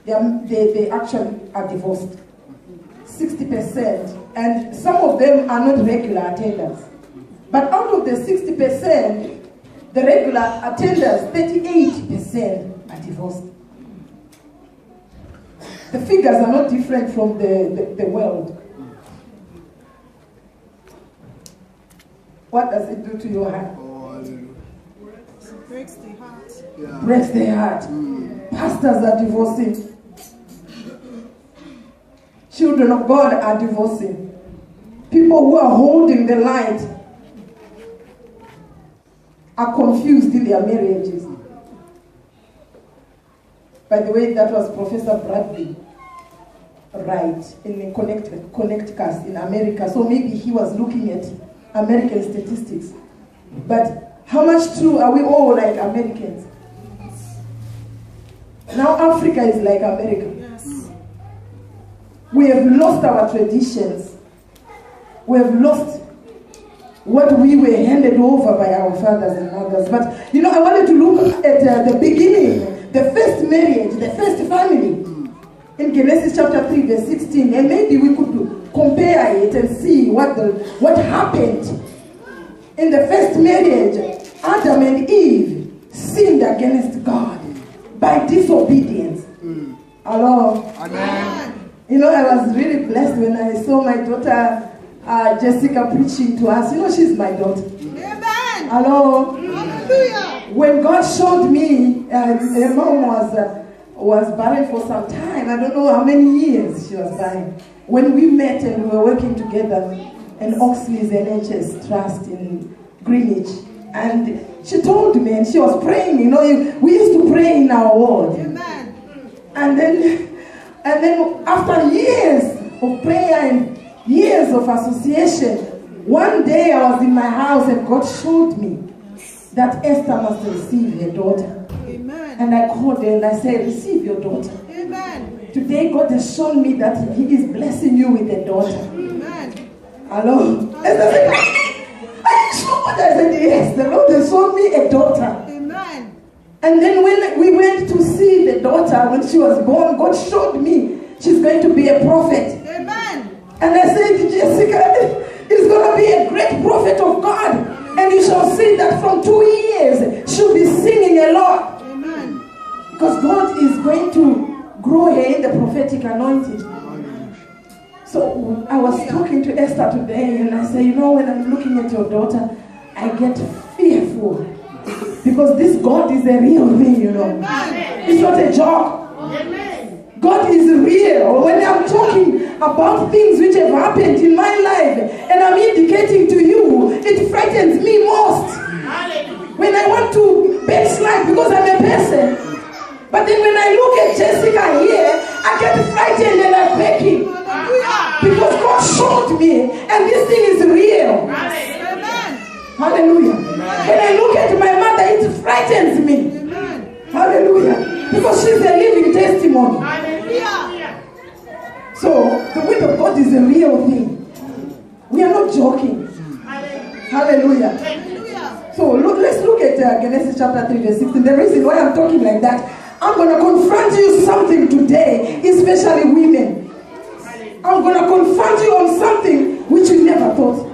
they actually are divorced. 60%. And some of them are not regular attenders. But out of the 60%, the regular attenders, 38% are divorced. The figures are not different from the world. What does it do to your heart? It breaks the heart. Yeah. Breaks the heart. Pastors are divorcing. Children of God are divorcing. People who are holding the light are confused in their marriages. By the way, that was Professor Bradley Wright in Connecticut in America. So maybe he was looking at American statistics. But how much true are we all like Americans? Now Africa is like America. Yes. We have lost our traditions. We have lost what we were handed over by our fathers and mothers. But, you know, I wanted to look at the beginning, the first marriage, the first family. In Genesis chapter 3, verse 16. And maybe we could compare it and see what happened. In the first marriage, Adam and Eve sinned against God by disobedience. Hello? Amen. You know, I was really blessed when I saw my daughter Jessica preaching to us. You know, she's my daughter. Amen. Hello? Hallelujah. When God showed me, her mom was barren for some time. I don't know how many years she was barren. When we met and we were working together in Oxley's NHS Trust in Greenwich, and she told me, and she was praying, you know, we used to pray in our ward. Amen. And then after years of prayer and years of association, one day I was in my house and God showed me that Esther must receive her daughter. Amen. And I called her and I said, receive your daughter. Amen. Today God has shown me that He is blessing you with a daughter. Amen. Hello? Esther said, are you sure? I said, yes, the Lord has shown me a daughter. Amen. And then when we went to see the daughter, when she was born, God showed me she's going to be a prophet. Amen. And I said, Jessica is going to be a great prophet of God. And you shall see that from 2 years, she'll be singing a lot. Amen. Because God is going to grow her in the prophetic anointing. So I was talking to Esther today, and I said, you know, when I'm looking at your daughter, I get fearful. Because this God is a real thing, you know. Amen. It's not a joke. Amen. God is real. When I'm talking about things which have happened in my life and I'm indicating to you, it frightens me most. When I want to backslide because I'm a person. But then when I look at Jessica here, I get frightened and I'm begging. Because God showed me and this thing is real. Amen. Hallelujah. When I look at my mother, it frightens me. Amen. Hallelujah. Because she's a living testimony. Hallelujah. So, the word of God is a real thing. We are not joking. Hallelujah. Hallelujah. So, let's look at Genesis chapter 3, verse 16. The reason why I'm talking like that, I'm going to confront you something today, especially women. I'm going to confront you on something which you never thought.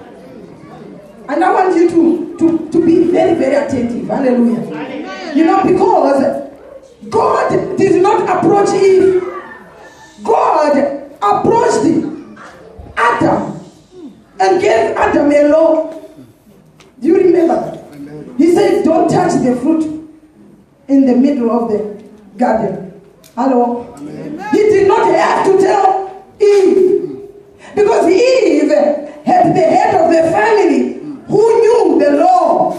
And I want you to be very, very attentive. Hallelujah. Amen. You know, because God did not approach Eve. God approached Adam and gave Adam a law. Do you remember that? Amen. He said, don't touch the fruit in the middle of the garden. Hello? Amen. He did not have to tell Eve. Because Eve had the head of the family who knew the law.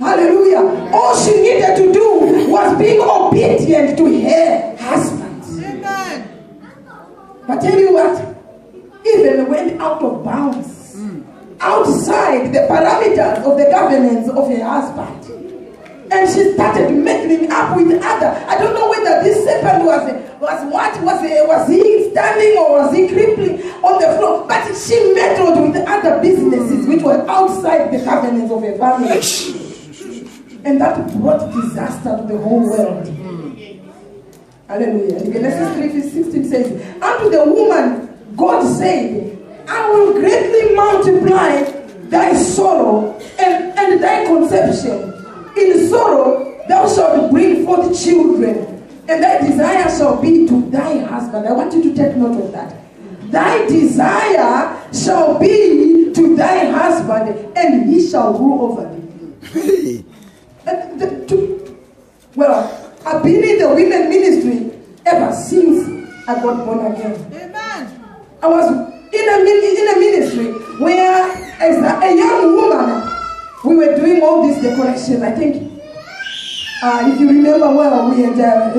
Hallelujah. All she needed to do was being obedient to her husband. Amen. But tell you what, even went out of bounds, outside the parameters of the governance of her husband. And she started meddling up with other. I don't know whether this serpent was he standing or was he crippling on the floor? But she meddled with other businesses which were outside the governance of her family. And that brought disaster to the whole world. Hallelujah. In Genesis 3:16 says, unto the woman God said, I will greatly multiply thy sorrow and thy conception. In sorrow thou shalt bring forth children, and thy desire shall be to thy husband. I want you to take note of that. Thy desire shall be to thy husband, and he shall rule over thee. Well, I've been in the women ministry ever since I got born again. Amen. I was in a ministry where, as a young woman, we were doing all these decorations. I think, if you remember well, we had, I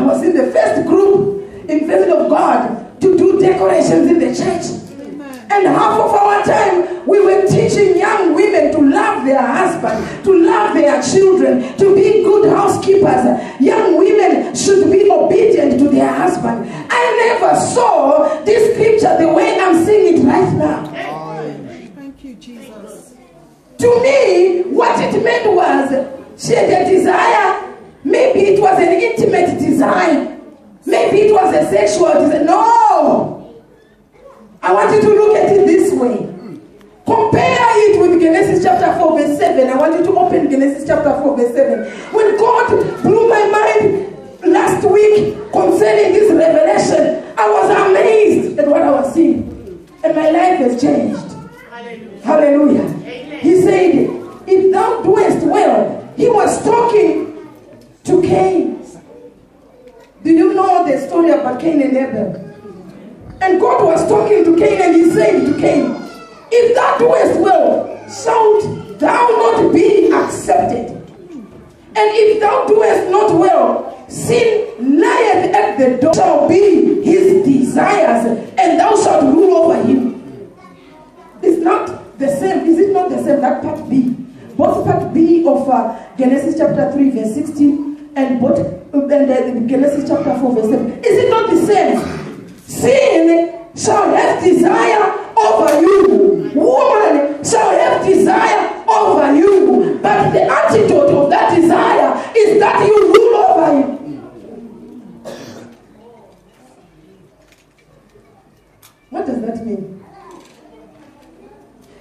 was in the first group in Family of God to do decorations in the church. And half of our time, we were teaching young women to love their husband, to love their children, to be good housekeepers. Young women should be obedient to their husband. I never saw this scripture the way I'm seeing it right now. Thank you, Jesus. To me, what it meant was she had a desire. Maybe it was an intimate desire. Maybe it was a sexual desire. No! I want you to look at it this way. Compare it with Genesis chapter 4 verse 7. I want you to open Genesis chapter 4 verse 7. When God blew my mind last week concerning this revelation, I was amazed at what I was seeing. And my life has changed. Hallelujah. Hallelujah. Amen. He said, if thou doest well, he was talking to Cain. Do you know the story about Cain and Abel? And God was talking to Cain, and he said to Cain, if thou doest well, shalt thou not be accepted? And if thou doest not well, sin lieth at the door, shall be his desires, and thou shalt rule over him. It's not the same. Is it not the same? That part B. Both part B of Genesis chapter 3 verse 16 and Genesis chapter 4 verse 7. Is it not the same? Sin shall have desire over you. Woman shall have desire over you. But the antidote of that desire is that you rule over him. What does that mean?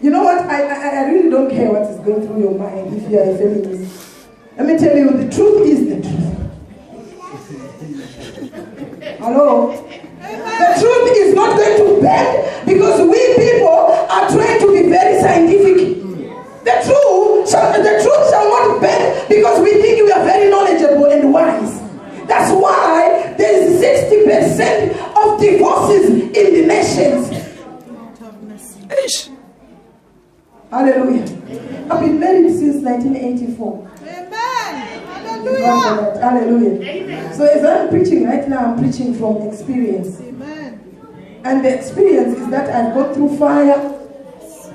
You know what? I really don't care what is going through your mind if you are a feminist. Let me tell you, the truth is the truth. Hello? The truth is not going to bend because we people are trying to be very scientific. The truth shall not bend because we think we are very knowledgeable and wise. That's why there is 60% of divorces in the nations. Hallelujah. I've been married since 1984. Amen. Hallelujah. Hallelujah. Amen. So as I'm preaching right now, I'm preaching from experience. Amen. And the experience is that I've gone through fire,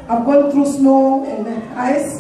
I've gone through snow and ice.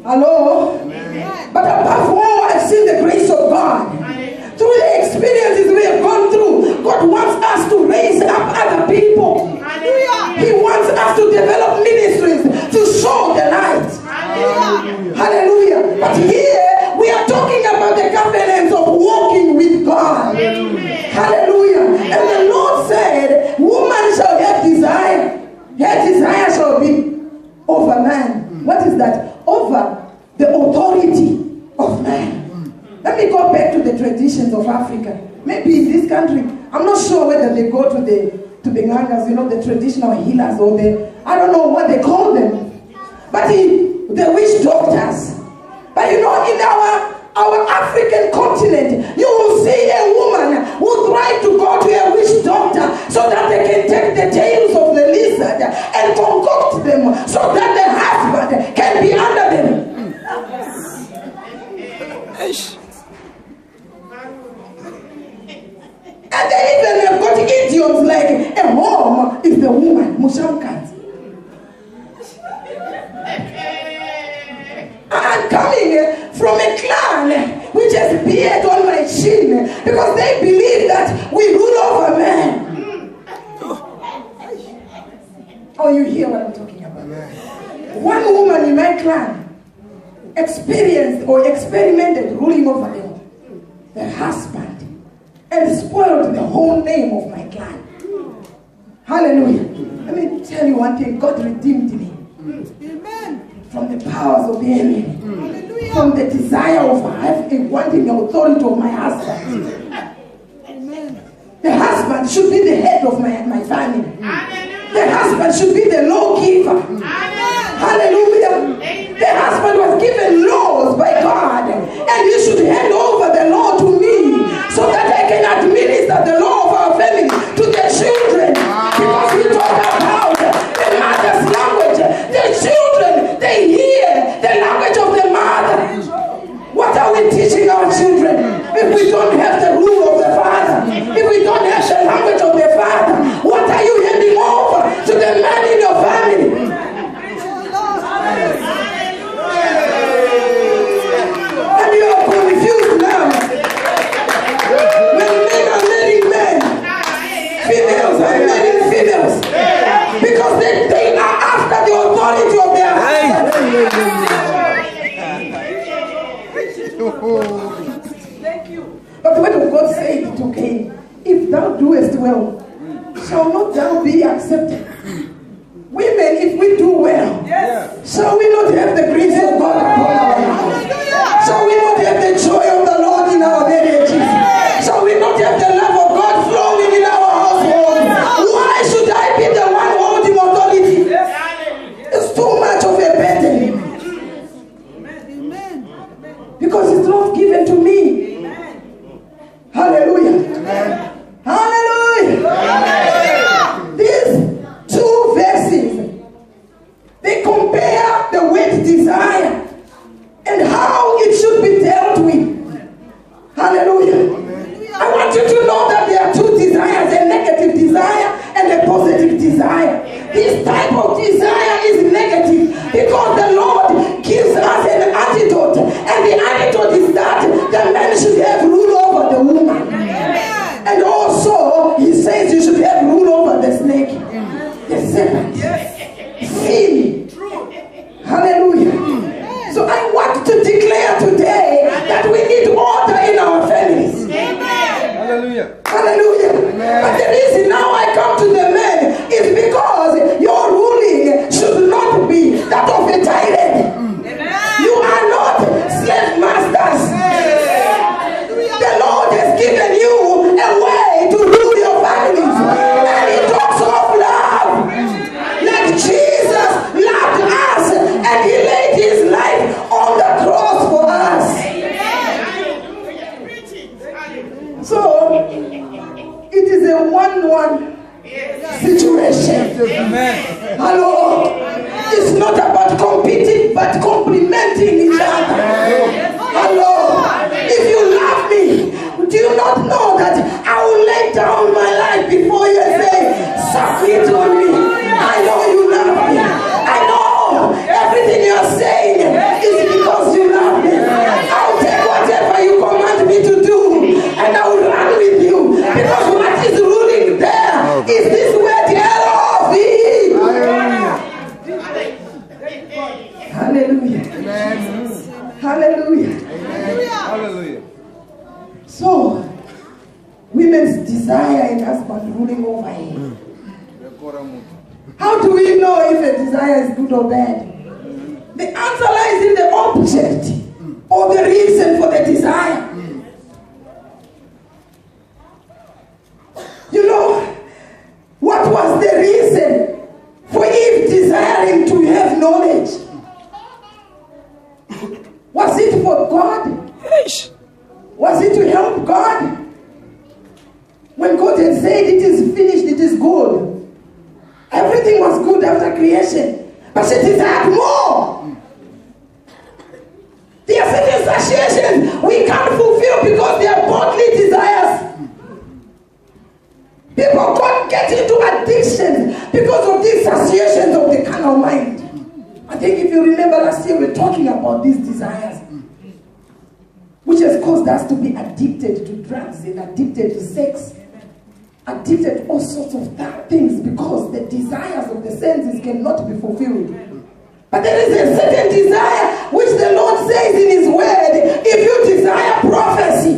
Hello? Amen. But above all, I've seen the grace of God. Amen. Through the experiences we have gone through, God wants us to raise up other people. Hallelujah. He wants us to develop ministries to show the light. Hallelujah. Hallelujah. But here we are talking about the covenants of walking with God. Amen. Hallelujah. Amen. And the Lord said, woman shall have desire. Her desire shall be over man. What is that? Over the authority of man. Let me go back to the traditions of Africa. Maybe in this country, I'm not sure whether they go to the Ngangas, the traditional healers, or I don't know what they call them. But the witch doctors. But in our African continent, you will see a woman who tries to go to a witch doctor so that they can take the tails of the lizard and concoct them so that the husband can be under them. And they even have got idioms like a home is the woman, Mushamkat. I'm coming from a clan which has beard on my chin because they believe that we rule over men. Oh, you hear what I'm talking about? One woman in my clan experienced or experimented ruling over them. the husband and spoiled the whole name of my clan. Hallelujah. Let me tell you one thing. God redeemed me. Amen. From the powers of the enemy. Hallelujah. From the desire of wanting the authority of my husband. Amen. The husband should be the head of my family. The husband should be the lawgiver. Hallelujah. The husband was given laws by God, and you should hand over the law to me so that I can administer the law of our family to the children. Because we talk about the mother's language. The children, they hear the language of the mother. What are we teaching our children if we don't have the rule of the father? If we don't have the language of the father, what are you handing over to the man in your family? And you are confused now. When men are marrying men, females are marrying females. Because they are after the authority of their husband. Thank you. But the word of God said to Cain, if thou doest well, shall not thou be accepted? Women, if we do well, shall we not have the grace of God upon our lives? Shall we not have the joy of the Lord in our marriages? Shall we not have the love of God flowing in our household? Why should I be the one holding authority? It's too much of a burden. Amen. Because it's not given to me. Hallelujah. Hallelujah. These two verses, they compare the word desire and how it should be dealt with. Hallelujah. I want you to know that there are two desires, a negative desire and a positive desire. This type of desire is negative because the Lord gives us an antidote, and the antidote is that the man should have rule over the woman. And also, he says you should have rule over the snake, the serpent. Sin. Hallelujah. So I want to declare today that we need order in our families. Hallelujah. Hallelujah. But the reason now I come to the men is because your ruling should not be that of a tyrant. You are not slave masters. The Lord has given you a way to rule your families. And he talks of love. Like Jesus loved us and he laid his life on the cross for us. So, it is a one-one situation. Hello. It's not about competing, but complementing each other. Hello. If you love me, do you not know that I will lay down my life before you and say, submit to me. I know you love me. I know everything you are saying is because you love me. I'll take whatever you command me to do, and I will run with you. Because what is ruling there is this word L-O-V. Hallelujah. Hallelujah. Hallelujah. So, women's desire in husband ruling over him. How do we know if a desire is good or bad? The answer lies in the object or the reason for the desire. You know, what was the reason for Eve desiring to have knowledge? Was it for God? Was it to help God? When God had said it is finished, it is good. Everything was good after creation. But she desired more. There are certain satiations we can't fulfill because they are bodily desires. People can't get into addiction because of these satiations of the carnal mind. I think if you remember last year we were talking about these desires, which has caused us to be addicted to drugs and addicted to sex, addicted to all sorts of things because the desires of the senses cannot be fulfilled. But there is a certain desire which the Lord says in his word, if you desire prophecy,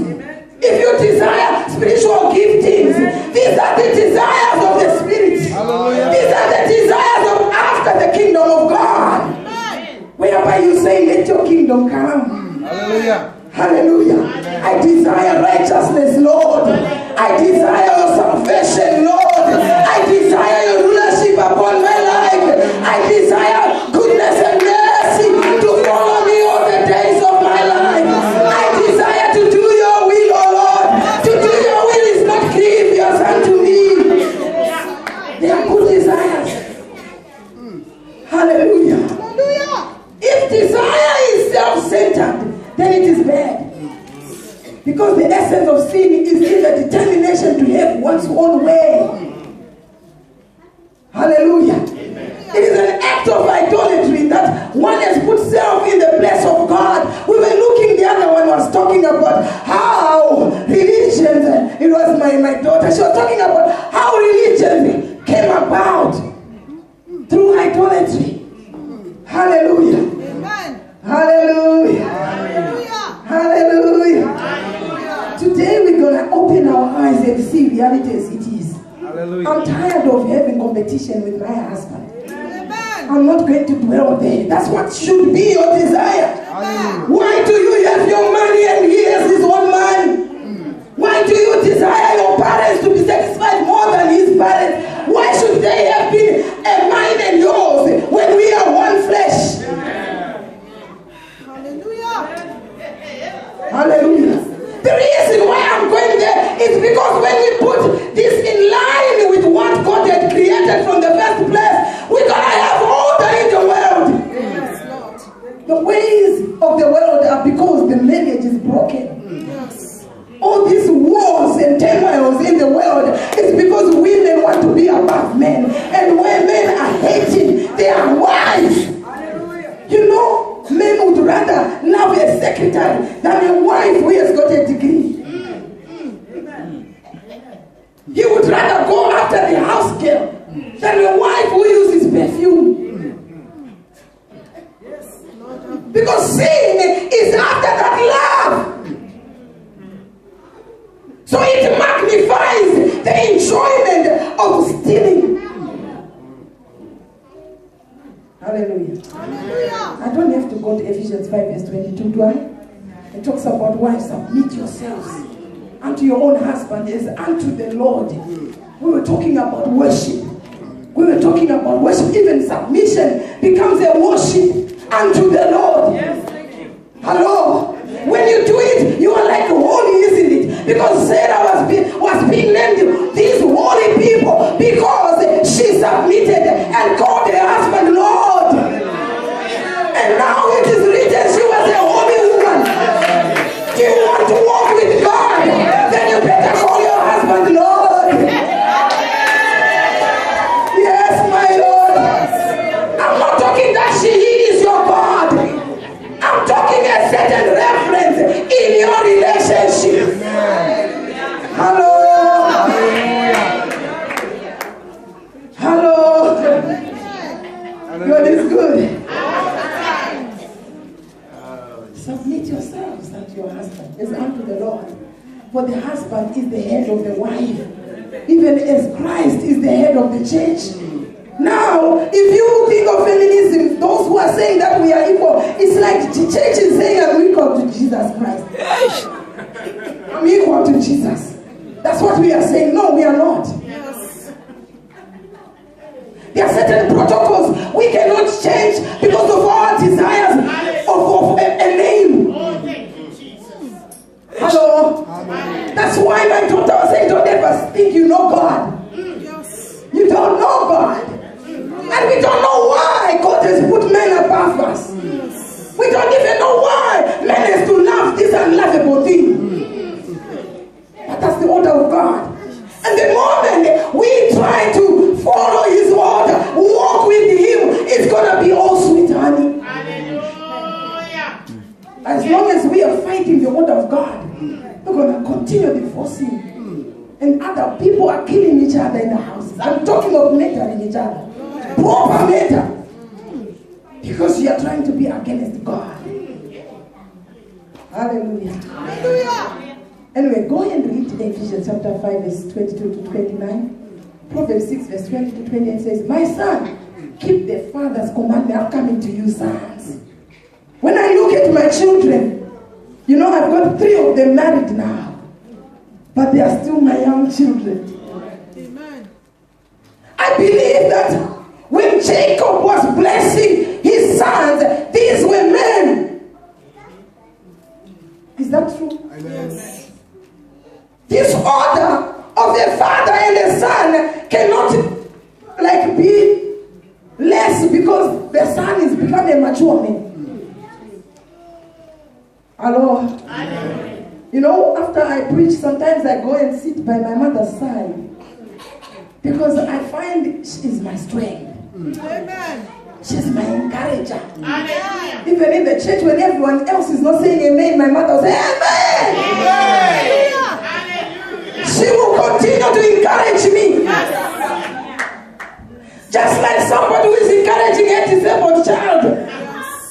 desire spiritual giftings. These are the desires of the Spirit. Hallelujah. These are the desires of after the kingdom of God. Whereby you say, let your kingdom come. Hallelujah. Hallelujah. I desire righteousness, Lord. I desire your salvation, Lord. I desire your rulership upon my life. I desire goodness and mercy to follow me all the days of my life. I desire to do your will, O Lord. To do your will is not grievous unto me. They are good desires. Hallelujah. If desire is self-centered, then it is bad. Because the essence of sin is in the determination to have one's own way. Hallelujah. It is an act of idolatry that one has put self in the place of God. We were looking, the other one was talking about how religion, it was my daughter, she was talking about how religion came about through idolatry. Hallelujah. Amen. Hallelujah. Hallelujah. Today we're going to open our eyes and see reality as it is. Hallelujah. I'm tired of having competition with my husband. Amen. I'm not going to dwell there. That's what should be your desire. Hallelujah. Why do you have your money and he has his own money? Why do you desire your parents to be satisfied more than his parents? Why should they have been a mine and yours when we are one flesh? Hallelujah. Hallelujah. The reason why I'm going there is because when we put this in line with what God had created from the first place, we're going to have order in the world. Yes, Lord. The ways of the world are because the marriage is broken. Yes. All these wars and turmoils in the world is because women want to be above men. And when men are hating their wives, you know, men would rather love a secretary than a wife who has got a degree. He would rather go after the house girl than a wife who uses perfume. Because sin is after that love. So it magnifies the enjoyment of stealing. Hallelujah. I don't have to go to Ephesians 5 verse 22, do I? It talks about wives, submit yourselves unto your own husband as unto the Lord. We were talking about worship. We were talking about worship. Even submission becomes a worship unto the Lord. Yes, thank you. Hello? When you do it, you are like holy, isn't it? Because Sarah was being named these holy people because she submitted and called her husband Lord. And now it is written she was a holy woman. Do you want to walk with God? Then you better call your husband Lord. Yes, my Lord. I'm not talking that he is your God. I'm talking a certain reference in your relationship. Hello. Hello. God is good. Submit yourselves unto your husband as unto the Lord. For the husband is the head of the wife, even as Christ is the head of the church. Now, if you think of feminism, those who are saying that we are equal, it's like the church is saying I'm equal to Jesus Christ. I'm equal to Jesus. That's what we are saying. No, we are not. Yes. There are certain protocols we cannot change because of our desires of a name. Hello? That's why my daughter was saying, don't ever think you know God. Yes. You don't know God. And we don't know why God has put men above us. We don't even know why men has to love this unlovable thing. But that's the order of God. And the moment we try to follow his order, walk with him, it's going to be all sweet honey. As long as we are fighting the order of God, we're going to continue divorcing. And other people are killing each other in the houses. I'm talking of murdering each other. Proper murder. Because you are trying to be against God. Hallelujah. Hallelujah. Anyway, go and read Ephesians chapter 5, verse 22 to 29. Proverbs 6, verse 20 to 28 says, my son, keep the father's commandment. I'm coming to you, sons. When I look at my children, you know, I've got 3 of them married now, but they are still my young children. Amen. I believe that when Jacob was blessing his sons, these were men. Is that true? Yes. This order of the father and the son cannot like be less because the son is becoming a mature man. Hello? Amen. You know, after I preach, sometimes I go and sit by my mother's side because I find she is my strength. Amen. She's my encourager. Amen. Even in the church, when everyone else is not saying amen, my mother will say amen. Amen. She will continue to encourage me. Just like somebody who is encouraging a disabled child.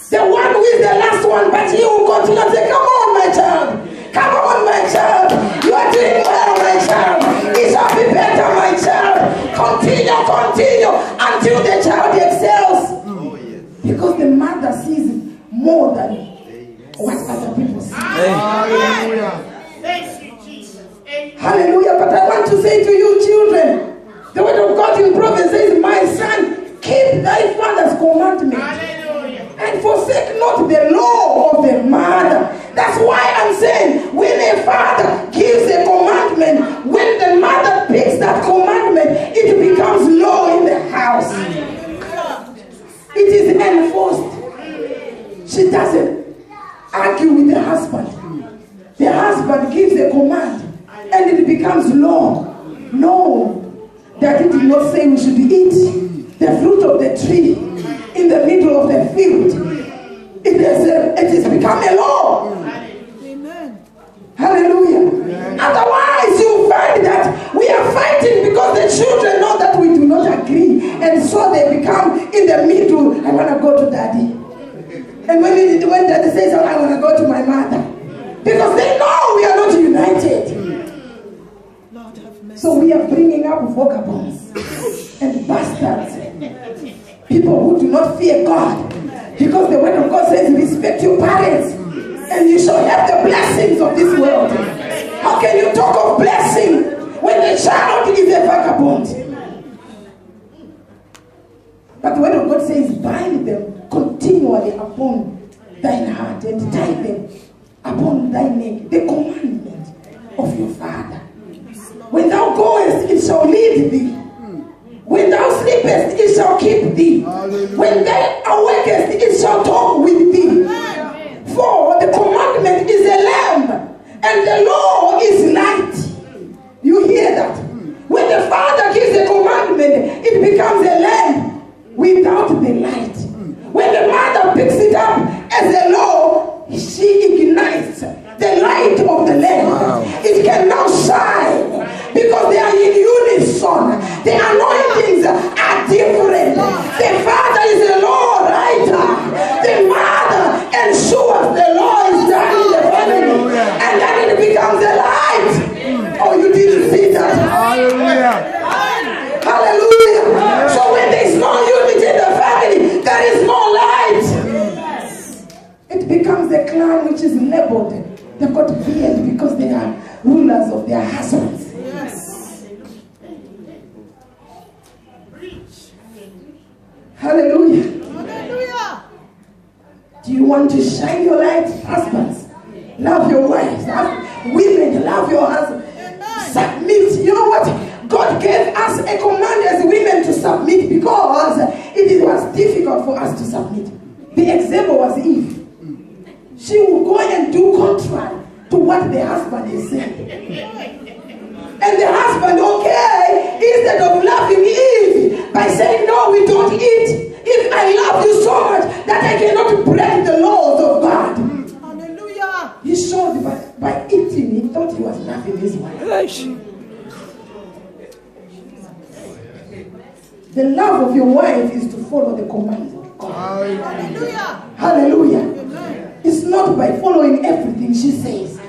The one who is the last one, but he will continue to say, come on, my child. Come on, my child. You are doing well, my child. It shall be better, my child. Continue until the child excels. Because the mother sees more than what other people see. Hallelujah. Thank you, Jesus. Amen. Hallelujah. But I want to say to you, children, the word of God in Proverbs says, my son, keep thy father's commandment. Hallelujah. And forsake not the law of the mother. That's why I'm saying, when a father gives a commandment, when the mother picks that commandment, it becomes law in the house. It is enforced. She doesn't argue with the husband. The husband gives a command and it becomes law. No, Daddy did not say we should eat the fruit of the tree in the middle of the field. It has become a law. Amen. Hallelujah. Otherwise, you find that we are fighting because the children know that we do not agree. And so they become in the middle. I want to go to daddy. And when daddy says, I want to go to my mother. Because they know we are not united. Lord have mercy. So we are bringing up vagabonds and bastards. People who do not fear God. Because the word of God says, respect your parents. And you shall have the blessings of this world. How can you talk of blessing when the child is a vagabond? But the word of God says, bind them continually upon thine heart and tie them upon thy neck. The commandment of your father. When thou goest, it shall lead thee. When thou sleepest, it shall keep thee. When thou awakest, it shall talk with thee. For the commandment is a lamp, and the law is light. You hear that? When the Father gives a commandment, it becomes a lamp without the light. When the mother picks it up as a law, she ignites the light of the lamp. It can now shine because they are in unison. The anointings are different. The Father is a law writer. The mother ensures the law is done in the family. And then it becomes a light. Oh, you didn't see that? Hallelujah. Hallelujah. So when there is no unity in the family, there is no light. It becomes a clan which is labeled. They've got beard because they are rulers of their husbands. Yes. Hallelujah. Hallelujah. Do you want to shine your light? Husbands, love your wives. Women, love your husband. Submit. You know what? God gave us a command as women to submit because it was difficult for us to submit. The example was Eve. She would go and do contrary to what the husband is saying. And the husband, okay, instead of loving Eve by saying, no, we don't eat. If I love you so much that I cannot break the laws of God. Hallelujah. He showed by eating, he thought he was loving his wife. The love of your wife is to follow the commands of God. Hallelujah. Hallelujah. Amen. It's not by following everything she says.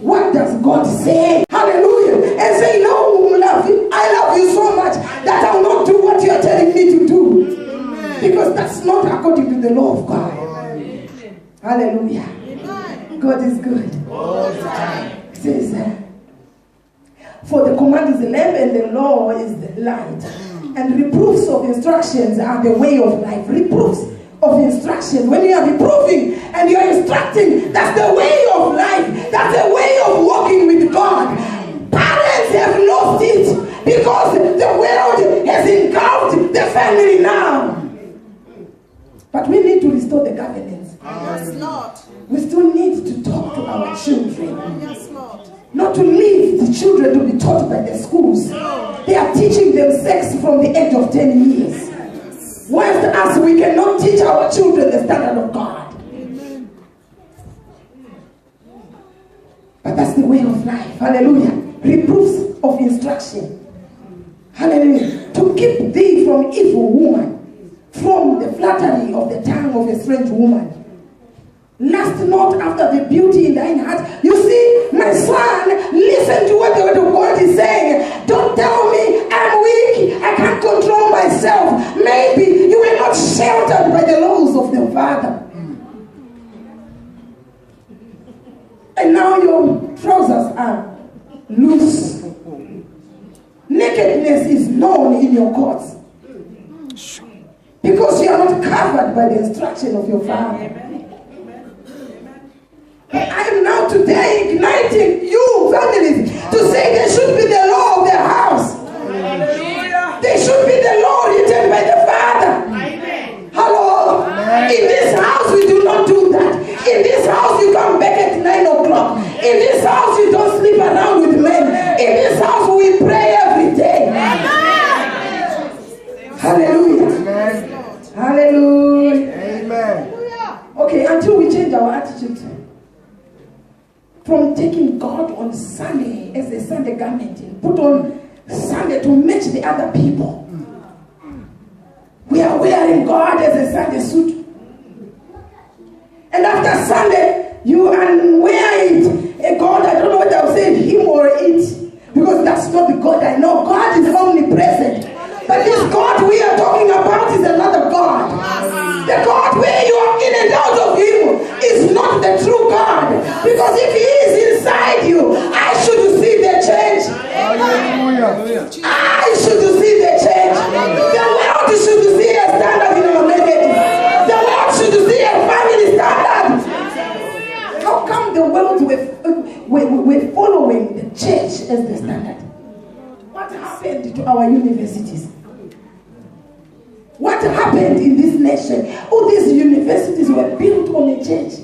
what does God say? Hallelujah. And say, no, I love you so much that I will not do what you are telling me to do. Because that's not according to the law of God. Hallelujah. God is good. All the time. It says, for the command is the lamp and the law is the light. And reproofs of instructions are the way of life. Reproofs of instruction. When you are reproving and you are instructing, that's the way of life. That's the way of walking with God. Parents have lost it because the world has engulfed the family now. But we need to restore the governance. Yes, Lord. We still need to talk to our children. Yes, Lord. Not to leave the children to be taught by the schools. They are teaching them sex from the age of 10 years. Whilst us, we cannot teach our children the standard of God. Amen. But that's the way of life. Hallelujah. Reproofs of instruction. Hallelujah. To keep thee from evil woman, from the flattery of the tongue of a strange woman. Lust not after the beauty in thine heart. You see, my son, listen to what the word of God is saying. Don't tell me I'm weak, I can't control myself. Maybe you were not sheltered by the laws of the Father. And now your trousers are loose. Nakedness is known in your courts. Because you are not covered by the instruction of your Father. I am now today igniting you families to say there should be the law of the house. There should be the law written by the Father. Amen. Hello? In this house we do not do that. In this house you come back at 9 o'clock. In this house you don't sleep around with men. In this house we pray every day. Hallelujah. Amen. Hallelujah. Amen. Okay, until we change our attitude from taking God on Sunday as a Sunday garment and put on Sunday to match the other people. We are wearing God as a Sunday suit. And after Sunday, you unwear it. A God, I don't know whether I'll say him or it. Because that's not the God I know. God is omnipresent. But this God we are talking about is another God. The God where you are in and out of him is not the true God. Because if he is inside you, I should see the change. Hallelujah. I should see the change. The world should see a standard in our marriage. The world should see a family standard. How come the world we're following the church as the standard? What happened to our universities? What happened in this nation? All these universities were built on a church.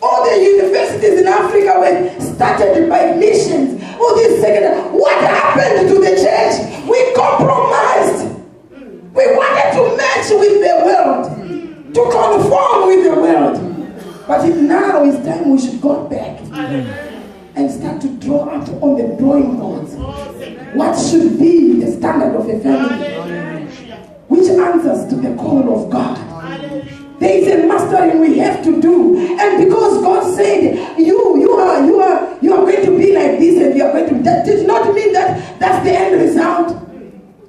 All the universities in Africa were started by missions. All these secondary. What happened to the church? We compromised. We wanted to match with the world, to conform with the world. But now it's time we should go back and start to draw up on the drawing boards what should be the standard of a family, which answers to the call of God. There is a mastering we have to do, and because God said you are going to be like this, and you are going to. That did not mean that that's the end result.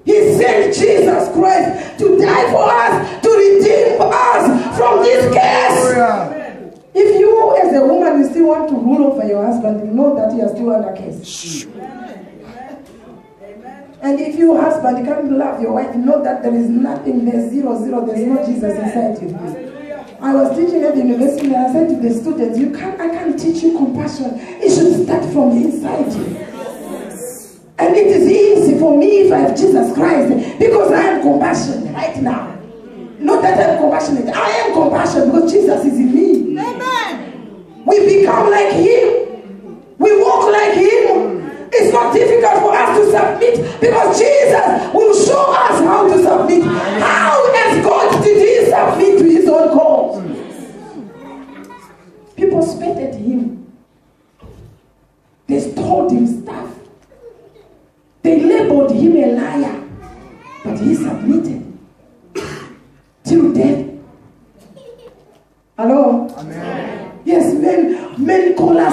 He sent Jesus Christ to die for us, to redeem us from this curse. If you as a woman you still want to rule over your husband, you know that you are still under case. And if you husband can't love your wife, know that there is nothing, there's 0, 0, there's no Jesus inside you. I was teaching at the university and I said to the students, I can't teach you compassion. It should start from inside you. And it is easy for me if I have Jesus Christ, because I am compassionate right now. Not that I am compassionate, I am compassionate because Jesus is in me. Amen. We become like him. We walk like him. It's not difficult for us to submit because Jesus will show us how to submit. How as God did he submit to his own cause? People spat at him. They told him stuff. They labeled him a liar. But he submitted till death. Hello? Amen. Yes, men call us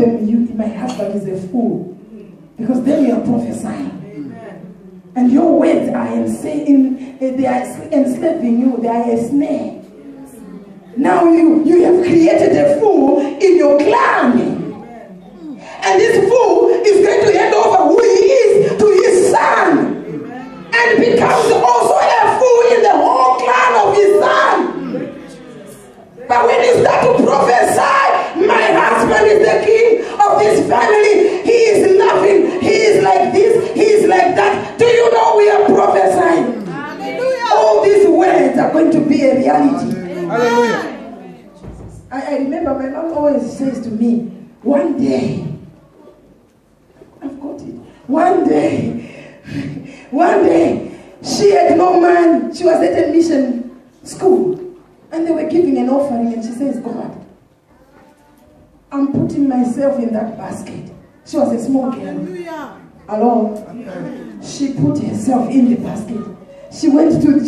them, my husband is a fool. Because then you are prophesying. And your words are they are enslaving you. They are a snare. Now you have created a fool in your clan. And this fool is going to hand over who he is to his son. And becomes also a fool in the whole clan of his son. But when you start to prophesy, my husband is the king of this family. He is laughing. He is like this. He is like that. Do you know we are prophesying? Hallelujah. All these words are going to be a reality. Hallelujah. I remember my mom always says to me, one day, I've got it. One day, she had no man. She was at a mission school. And they were giving an offering, and she says, God, I'm putting myself in that basket. She was a small girl. Hallelujah. Alone. She put herself in the basket. She went to,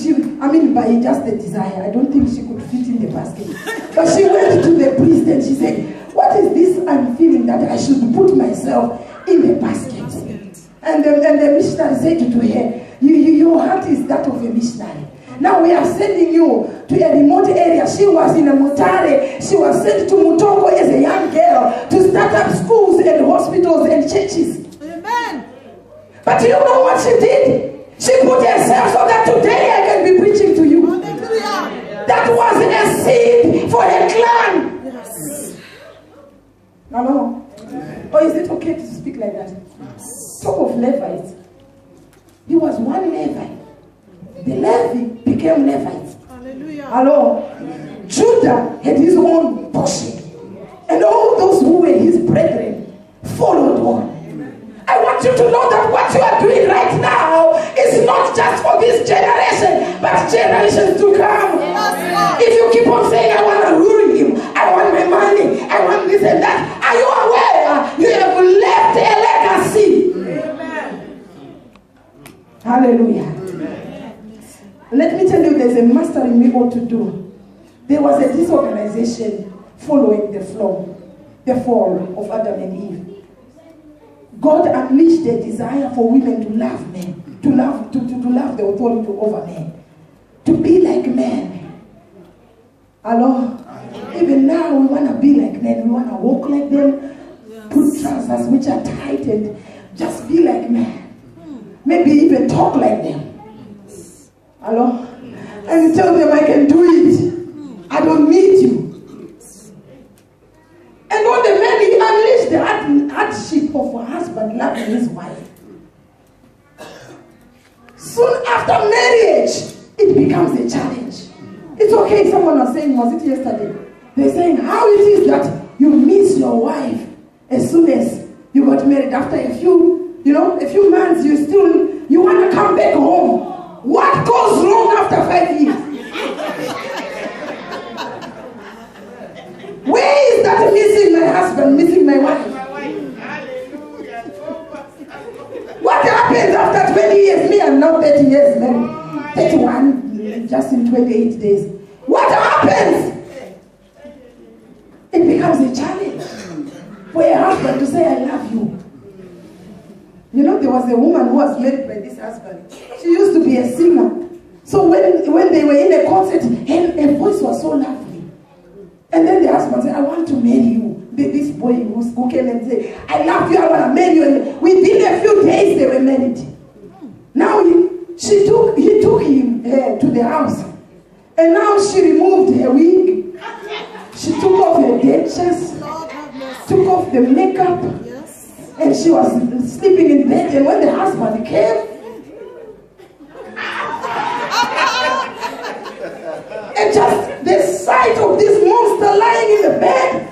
by just the desire. I don't think she could fit in the basket. But she went to the priest and she said, what is this I'm feeling that I should put myself in the basket? And the missionary said to her, your heart is that of a missionary. Now we are sending you to a remote area. She was in a Mutare. She was sent to Mutoko as a young girl to start up schools and hospitals and churches. Amen. But do you know what she did? She put herself so that today I can be preaching to you. Hallelujah. That was a seed for her clan. Yes. Hello? Or is it okay to speak like that? Talk of Levites. He was one Levite. The Levi became Levites. Hallelujah. Hello? Judah had his own portion. And all those who were his brethren followed on. I want you to know that what you are doing right now is not just for this generation, but generations to come. If you keep on saying, I want to rule him, I want my money, I want this and that, are you aware you have left a legacy? Amen. Hallelujah. Amen. Let me tell you, there's a mastering we ought to do. There was a disorganization following the fall of Adam and Eve. God unleashed a desire for women to love men, to love the authority over men, to be like men. Hello? Even now we want to be like men. We want to walk like them, put trousers which are tight and just be like men. Maybe even talk like them. Hello? And tell them I can do it. I don't need you. And on the man, he unleashed the hardship of a husband loving his wife. Soon after marriage, it becomes a challenge. It's okay, someone was saying, was it yesterday? They're saying how it is that you miss your wife as soon as you got married. After a few months, you want to come back home. What goes wrong after 5 years? Where is that missing my husband, missing my wife? What happens after 20 years? Me, I'm now 30 years married. 31, just in 28 days. What happens? It becomes a challenge for a husband to say, I love you. You know, there was a woman who was married by this husband. She used to be a singer. So when they were in a concert, her voice was so lovely. And then the husband said, I want to marry you. This boy who came and said, I love you, I want to marry you. And within a few days, they were married. Now he took him to the house. And now she removed her wig. She took off her dentures, took off the makeup. And she was sleeping in bed. And when the husband came, and just the sight of this monster lying in the bed,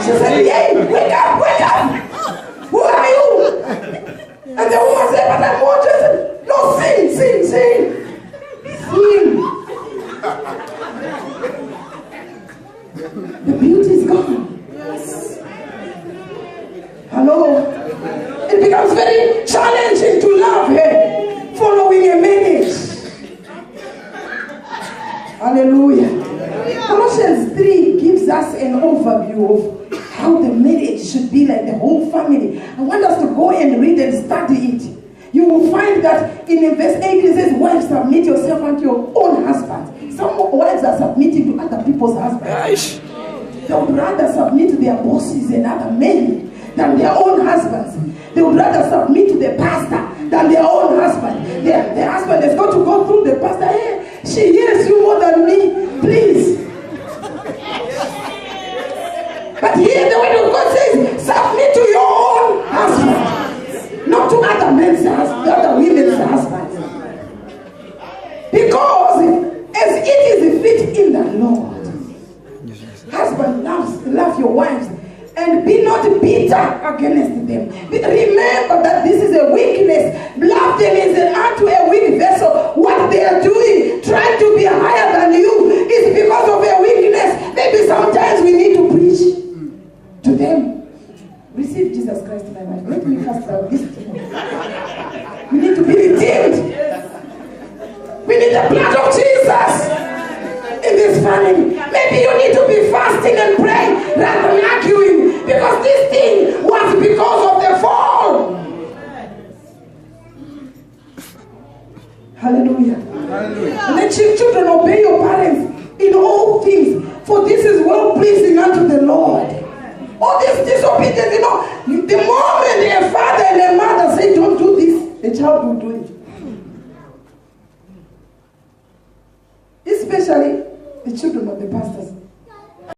she said, hey, wake up, wake up. Who are you? And the woman said, but I'm more just, no, sing. Sing. The beauty is gone. Yes. Hello? It becomes very challenging to love her following a marriage. Hallelujah. Colossians 3 gives us an overview of how the marriage should be like the whole family. I want us to go and read and study it. You will find that in verse 8 it says, wives, submit yourself unto your own husbands. Some wives are submitting to other people's husbands. They would rather submit to their bosses and other men than their own husbands. They would rather submit to the pastor than their own husband. The husband has got to go through the pastor. Hey, she hears you more than me. Please. But here the word of God says, submit to your own husband. Not to other men's husbands, other women's husbands. Because as it is fit in the Lord. Husband, love your wives. And be not bitter against them. Remember that this is a weakness. Love them as unto a weak vessel. What they are doing, trying to be higher than you, is because of their weakness. Maybe sometimes we need to preach to them. Receive Jesus Christ in my life. Let me cast out this demon. We need to be redeemed. We need the blood of Jesus in this family. Maybe you need to be fasting and praying rather than arguing, because this thing was because of the fall. Hallelujah. Hallelujah. And the children, obey your parents in all things, for this is well pleasing unto the Lord. All this disobedience, the moment a father and a mother say don't do this, the child will do it. Especially the children of the pastors.